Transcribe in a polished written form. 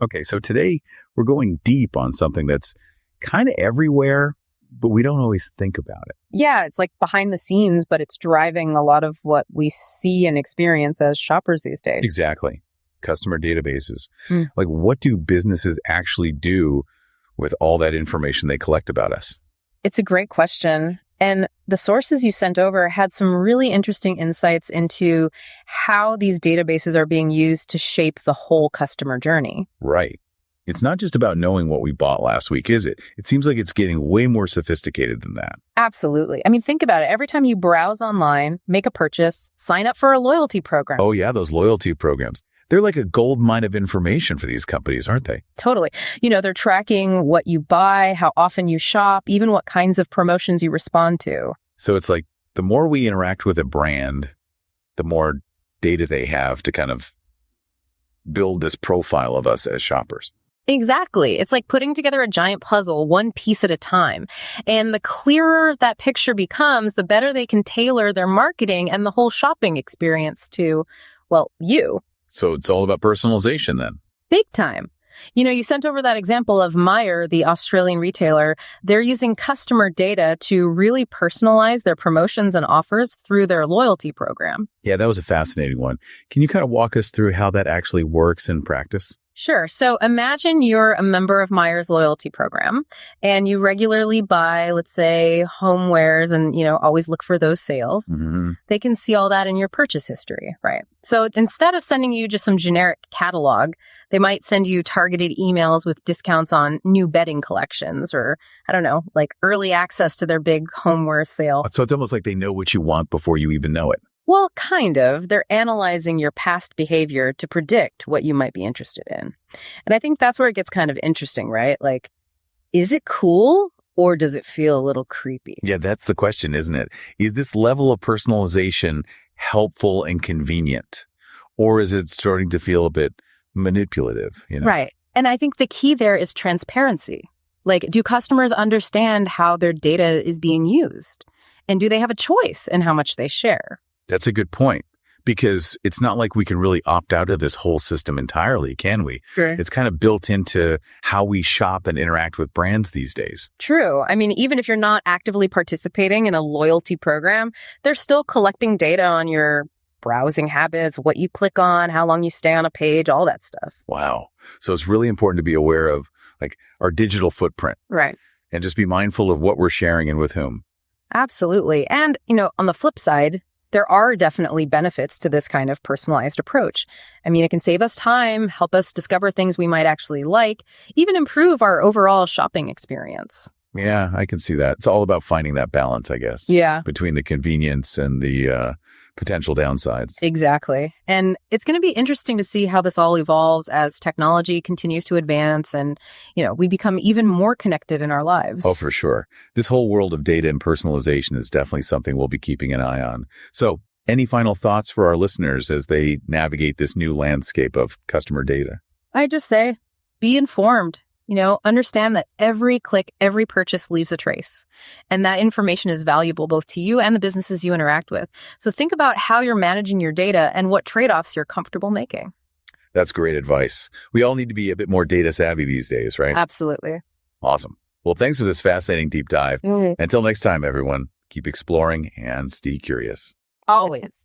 Okay, so today we're going deep on something that's kind of everywhere, but we don't always think about it. Yeah, it's like behind the scenes, but it's driving a lot of what we see and experience as shoppers these days. Exactly. Customer databases. Mm. Like, what do businesses actually do with all that information they collect about us? It's a great question. And the sources you sent over had some really interesting insights into how these databases are being used to shape the whole customer journey. Right. It's not just about knowing what we bought last week, is it? It seems like it's getting way more sophisticated than that. Absolutely. I mean, think about it. Every time you browse online, make a purchase, sign up for a loyalty program. Oh, yeah, those loyalty programs. They're like a gold mine of information for these companies, aren't they? Totally. They're tracking what you buy, how often you shop, even what kinds of promotions you respond to. So it's like the more we interact with a brand, the more data they have to kind of build this profile of us as shoppers. Exactly. It's like putting together a giant puzzle, one piece at a time. And the clearer that picture becomes, the better they can tailor their marketing and the whole shopping experience to, well, you. So it's all about personalization then. Big time. You sent over that example of Meyer, the Australian retailer. They're using customer data to really personalize their promotions and offers through their loyalty program. Yeah, that was a fascinating one. Can you kind of walk us through how that actually works in practice? Sure. So imagine you're a member of Meyer's loyalty program and you regularly buy, let's say, homewares and, always look for those sales. Mm-hmm. They can see all that in your purchase history, right? So instead of sending you just some generic catalog, they might send you targeted emails with discounts on new bedding collections or, I don't know, like early access to their big homeware sale. So it's almost like they know what you want before you even know it. Well, kind of. They're analyzing your past behavior to predict what you might be interested in. And I think that's where it gets kind of interesting, right? Like, is it cool or does it feel a little creepy? Yeah, that's the question, isn't it? Is this level of personalization helpful and convenient? Or is it starting to feel a bit manipulative? Right. And I think the key there is transparency. Like, do customers understand how their data is being used? And do they have a choice in how much they share? That's a good point, because it's not like we can really opt out of this whole system entirely, can we? Sure. It's kind of built into how we shop and interact with brands these days. True. I mean, even if you're not actively participating in a loyalty program, they're still collecting data on your browsing habits, what you click on, how long you stay on a page, all that stuff. Wow. So it's really important to be aware of like our digital footprint. Right. And just be mindful of what we're sharing and with whom. Absolutely. And, on the flip side, there are definitely benefits to this kind of personalized approach. I mean, it can save us time, help us discover things we might actually like, even improve our overall shopping experience. Yeah, I can see that. It's all about finding that balance, I guess. Yeah. Between the convenience and the potential downsides. Exactly. And it's going to be interesting to see how this all evolves as technology continues to advance and, we become even more connected in our lives. Oh, for sure. This whole world of data and personalization is definitely something we'll be keeping an eye on. So, any final thoughts for our listeners as they navigate this new landscape of customer data? I just say, be informed. Understand that every click, every purchase leaves a trace. And that information is valuable both to you and the businesses you interact with. So think about how you're managing your data and what trade-offs you're comfortable making. That's great advice. We all need to be a bit more data savvy these days, right? Absolutely. Awesome. Well, thanks for this fascinating deep dive. Until next time, everyone, keep exploring and stay curious. Always.